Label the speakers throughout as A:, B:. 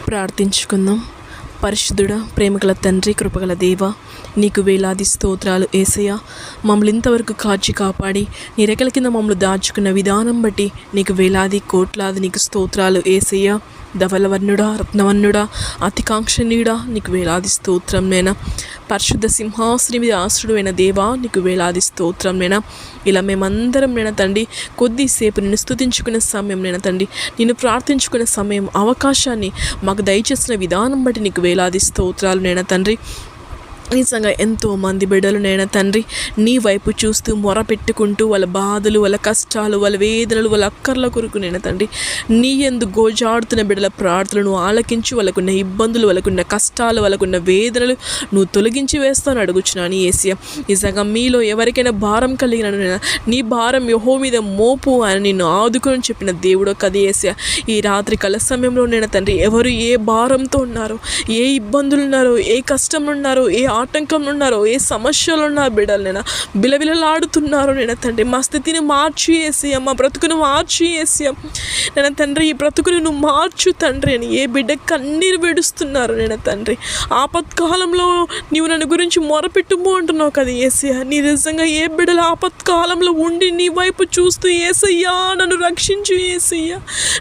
A: ప్రార్థించుకుందాం. పరిశుద్ధుడా, ప్రేమగల తండ్రి, కృపగల దేవ, నీకు వేలాది స్తోత్రాలు యేసయ్యా. మమ్మల్ని ఇంతవరకు కాచి కాపాడి నీ రెక్కల కింద మమ్మల్ని దాచుకున్న విధానం బట్టి నీకు వేలాది కోట్లాది నీకు స్తోత్రాలు యేసయ్యా. ధవలవర్ణుడా, రత్నవర్ణుడా, అతికాంక్షణీయుడా, నీకు వేలాది స్తోత్రం నేనా. పరిశుద్ధ సింహాసనం మీద ఆశ్రుడైన దేవా, నీకు వేలాది స్తోత్రం నేనా. ఇలా మేమందరం నేన తండ్రి కొద్దిసేపు నిన్ను స్తుతించుకునే సమయం నేన తండ్రి, నిన్ను ప్రార్థించుకునే సమయం, అవకాశాన్ని మాకు దయచేసిన విధానం బట్టి నీకు వేలాది స్తోత్రాలు నేన తండ్రి. నిజంగా ఎంతోమంది బిడ్డలు నేనా తండ్రి నీ వైపు చూస్తూ మొర పెట్టుకుంటూ వాళ్ళ బాధలు, వాళ్ళ కష్టాలు, వాళ్ళ వేదనలు, వాళ్ళ అక్కర్ల కొరకు నేనా తండ్రి నీ యందు గోజాడుతున్న బిడ్డల ప్రార్థనలు ఆలకించి వాళ్ళకున్న ఇబ్బందులు, వాళ్ళకున్న కష్టాలు, వాళ్ళకున్న వేదనలు నువ్వు తొలగించి వేస్తాను అడుగుచున్నాను యేసయ్యా. నిజంగా మీలో ఎవరికైనా భారం కలిగిన నీ భారం యెహోవా మీద మోపు అని నిన్ను ఆదుకొని చెప్పిన దేవుడు కది యేసయ్యా. ఈ రాత్రి కల సమయంలో నేనా తండ్రి ఎవరు ఏ భారంతో ఉన్నారో, ఏ ఇబ్బందులు ఉన్నారో, ఏ కష్టంలో ఉన్నారో, ఏ ఆటంకంలో ఉన్నారో, ఏ సమస్యలు ఉన్నారు బిడ్డలు నేను బిలబిలలాడుతున్నారు నేను తండ్రి, మా స్థితిని మార్చి యేసయ్యా, మా బ్రతుకును మార్చి యేసయ్యా. నేను తండ్రి ఈ బ్రతుకుని నువ్వు మార్చు తండ్రి అని ఏ బిడ్డ కన్నీరు విడుస్తున్నారు నేను తండ్రి. ఆపత్కాలంలో నీవు నన్ను గురించి మొరపెట్టుము అంటున్నావు కదా యేసయ్యా. నీ నిజంగా ఏ బిడ్డల ఆపత్కాలంలో ఉండి నీ వైపు చూస్తూ యేసయ్యా నన్ను రక్షించు యేసయ్యా,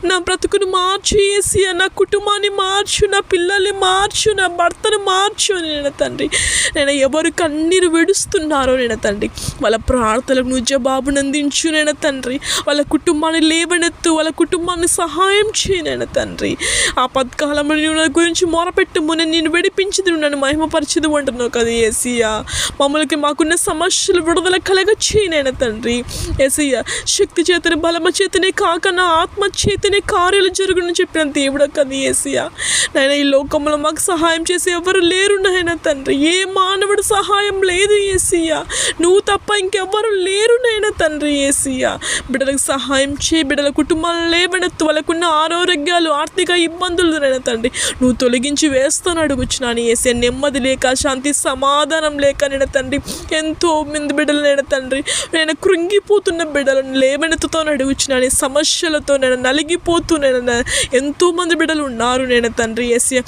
A: నా బ్రతుకును మార్చు యేసయ్యా, నా కుటుంబాన్ని మార్చు, నా పిల్లల్ని మార్చు, నా భర్తను మార్చు అని నేను తండ్రి. నేను ఎవరు కన్నీరు విడుస్తున్నారో నేను తండ్రి వాళ్ళ ప్రార్థనలకు నువ్వు జవాబునందించు నేను తండ్రి. వాళ్ళ కుటుంబాన్ని లేవనెత్తు, వాళ్ళ కుటుంబాన్ని సహాయం చేయి నేను తండ్రి. ఆ పథకాలంలో నువ్వు నా గురించి మొరపెట్టుము, నేను విడిపించదు, నన్ను మహిమపరచదు అంటున్నావు కదా యేసయ్యా. మమ్మల్ని మాకున్న సమస్యలు విడుదల కలగచ్చేయి నేను తండ్రి యేసయ్యా. శక్తి చేతనే బలమ చేతనే కాక నా ఆత్మ చేతనే కార్యాలు జరుగునని చెప్పిన దేవుడు కదా యేసయ్యా. నాయన ఈ లోకంలో మాకు సహాయం చేసి ఎవరు లేరు నాయన తండ్రి, ఏ మానవుడు సహాయం లేదు యేసయ్యా, నువ్వు తప్ప ఇంకెవ్వరు లేరు నాయన తండ్రి యేసయ్యా. బిడ్డలకు సహాయం చేయి, బిడ్డల కుటుంబాలను లేవనెత్తు, వాళ్ళకున్న ఆరోగ్యాలు, ఆర్థిక ఇబ్బందులు నాయన తండ్రి నువ్వు తొలగించి వేస్తాను అడుగుచున్నాను యేసయ్యా. నెమ్మది లేక, శాంతి సమాధానం లేక నేను తండ్రి ఎంతో మంది బిడ్డలు నేను తండ్రి నేను కృంగిపోతున్న బిడ్డలను లేవనెత్తుతో అడుగుచున్నాను. సమస్యలతో నేను నలిగిపోతూ నేను ఎంతోమంది బిడ్డలు ఉన్నారు నేను తండ్రి యేసయ్యా.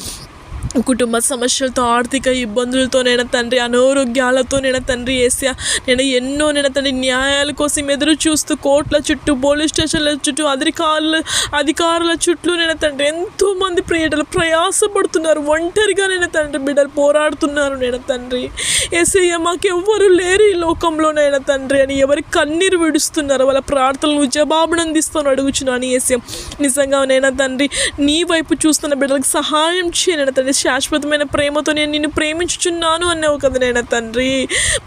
A: కుటుంబ సమస్యలతో, ఆర్థిక ఇబ్బందులతో నేను తండ్రి, అనారోగ్యాలతో నేను తండ్రి యేసయ్యా. నేను ఎన్నో నేను తండ్రి న్యాయాల కోసం ఎదురు చూస్తూ కోర్టుల చుట్టూ, పోలీస్ స్టేషన్ల చుట్టూ, అధికారుల చుట్టూ నేను తండ్రి ఎంతోమంది ప్రియులు ప్రయాసపడుతున్నారు. ఒంటరిగా నేను తండ్రి బిడ్డలు పోరాడుతున్నారు నేను తండ్రి యేసయ్యా. మాకు ఎవ్వరు లేరు ఈ లోకంలో నేను తండ్రి అని ఎవరి కన్నీరు విడుస్తున్నారు. వాళ్ళ ప్రార్థనలు జవాబునందిస్తాను అడుగుచున్నాను యేసయ్యా. నిజంగా నేను తండ్రి నీ వైపు చూస్తున్న బిడ్డలకు సహాయం చేయను తండ్రి. శాశ్వతమైన ప్రేమతో నేను నిన్ను ప్రేమించుచున్నాను అన్నావు కదా నేను తండ్రి.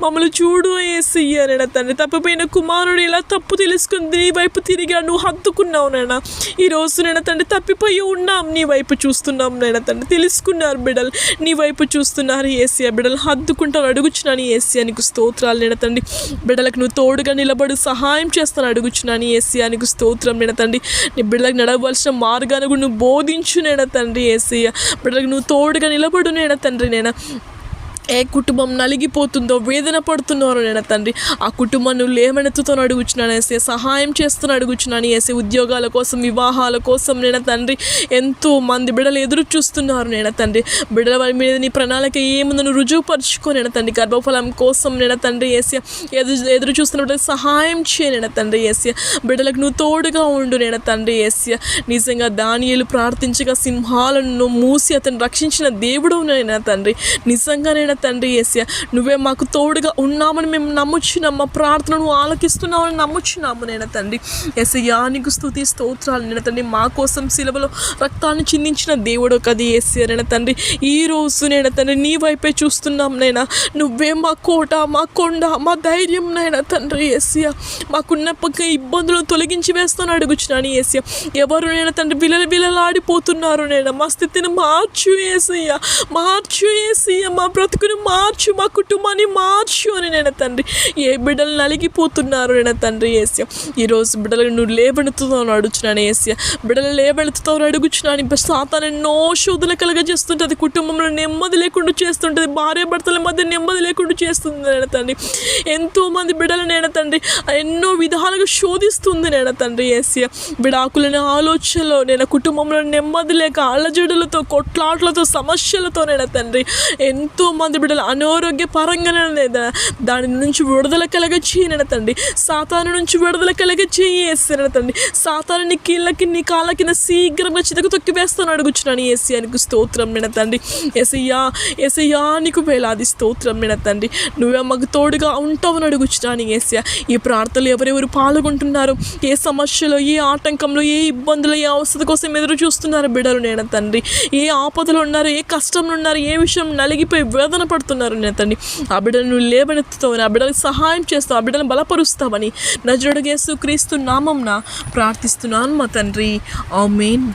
A: మమ్మల్ని చూడు యేసయ్యా నేను తండ్రి. తప్పిపోయిన కుమారుడు ఇలా తప్పు తెలుసుకుని నీ వైపు తిరిగా నువ్వు హత్తుకున్నావు నైనా. ఈరోజు నేను తండ్రి తప్పిపోయి ఉన్నాం, నీ వైపు చూస్తున్నాం నేను తండ్రి. తెలుసుకున్నారు బిడ్డలు, నీ వైపు చూస్తున్నారు యేసయ్యా. బిడ్డలు హత్తుకుంటాను అడుగుచున్నాను యేసయ్యా. నీకు స్తోత్రాలు నేను తండ్రి. బిడ్డలకు నువ్వు తోడుగా నిలబడి సహాయం చేస్తాను అడుగుచున్నాను యేసయ్యా. నీకు స్తోత్రం నేను తండ్రి. నీ బిడ్డలకు నడవలసిన మార్గాన్ని కూడా నువ్వు బోధించు నేను తండ్రి యేసయ్యా. బిడ్డలకు నువ్వు తోడుగా నిలబడు నేను తండ్రి. నేను ఏ కుటుంబం నలిగిపోతుందో, వేదన పడుతున్నారో నేను తండ్రి ఆ కుటుంబం నువ్వు లేవనెత్తుతో అడుగుచున్నాను వేసే, సహాయం చేస్తున్నా అడుగుచున్నాను వేసే. ఉద్యోగాల కోసం, వివాహాల కోసం నేను తండ్రి ఎంతో మంది బిడ్డలు ఎదురు చూస్తున్నారు నేను తండ్రి. బిడ్డల మీద నీ ప్రణాళిక ఏముందో నువ్వు రుజువుపరుచుకో నేను తండ్రి. గర్భఫలం కోసం నేను తండ్రి వేసే ఎదురు చూస్తున్న బిడ్డలకు సహాయం చేయ నేను తండ్రి వేసే. బిడ్డలకు నువ్వు తోడుగా ఉండు నేను తండ్రి వేసే. నిజంగా దానియేలు ప్రార్థించగా సింహాలను మూసి అతను రక్షించిన దేవుడు నేను తండ్రి. నిజంగా నేను తండ్రి యేసయ్యా నువ్వే మాకు తోడుగా ఉన్నామని మేము నమ్ముచున్నాం. మా ప్రార్థనను నమ్ముచున్నామని నమ్ముచున్నాము నేను తండ్రి యేసయ్యా. నీకు స్తుతి స్తోత్రాలు నేను తండ్రి. మా కోసం సిలువలో రక్తాన్ని చిందించిన దేవుడు కదా యేసయ్యా నేను తండ్రి. ఈ రోజు నేను తండ్రి నీ వైపే చూస్తున్నాం నైనా. నువ్వే మా కోట, మా కొండ, మా ధైర్యం నైనా తండ్రి యేసయ్యా. మాకున్న ఇబ్బందులను తొలగించి వేస్తాను అడుగుచున్నాను యేసయ్యా. ఎవరు నేను తండ్రి బిలలాడిపోతున్నారు నేను. మా స్థితిని మార్చు యేసయ్యా, మార్చు యేసయ్యా. మా బ్రతుకు బ్రతుకును మార్చు, మా కుటుంబాన్ని మార్చు అని నేను తండ్రి. ఏ బిడ్డలు నలిగిపోతున్నారు నేను తండ్రి ఏసయ్య, ఈరోజు బిడ్డలకు నువ్వు లేవనెత్తుతావు అడుగుచున్నాను ఏసయ్య. బిడ్డలు లేవనెత్తుతావు అడుగుచున్నాను. సాతాను ఎన్నో శోధన కలగజేస్తుంటుంది, కుటుంబంలో నెమ్మది లేకుండా చేస్తుంటుంది, భార్యాభర్తల మధ్య నెమ్మది లేకుండా చేస్తుంది నేను తండ్రి. ఎంతోమంది బిడ్డలు నేను తండ్రి ఎన్నో విధాలుగా శోధిస్తుంది నేను తండ్రి ఏసయ్య. విడాకులని ఆలోచనలో నేను కుటుంబంలో నెమ్మది లేక అల్లజడులతో, కొట్లాట్లతో, సమస్యలతో నేను తండ్రి ఎంతోమంది బిడ్డలు అనారోగ్య పరంగానే దాని నుంచి విడుదల కలగచేయి నేను తండ్రి. సాతాను నుంచి విడుదల కలగచేయి ఏసయ్య తండ్రి. సాతాను నీ కీళ్ళకి, నీ కాళ్ళ కింద శీఘ్రంగా చితకు తొక్కి వేస్తాను అడుగుచున్నాను ఏసయ్యానికి స్తోత్రం నేను తండ్రి. ఏసయ్యా, ఏసయ్యా నీకు వేలాది స్తోత్రం నేను తండ్రి. నువ్వే మాకు తోడుగా ఉంటావని అడుగుచున్నాను ఏసయ్య. ఈ ప్రార్థనలు ఎవరెవరు పాల్గొంటున్నారు, ఏ సమస్యలో, ఏ ఆటంకంలో, ఏ ఇబ్బందులు, ఏ అవసరం కోసం ఎదురు చూస్తున్నారు బిడ్డలు నేను తండ్రి. ఏ ఆపదలు ఉన్నారు, ఏ కష్టంలో ఉన్నారు, ఏ విషయం నలిగిపోయి వేదన పడుతున్నారు నేను తండ్రి. ఆ బిడ్డలు నువ్వు లేవనెత్తుతావని, ఆ బిడ్డలకు సహాయం చేస్తావు, ఆ బిడ్డలను బలపరుస్తావని నజరుడగు యేసు క్రీస్తు నామంన ప్రార్థిస్తున్నాను మా తండ్రి. ఆమేన్.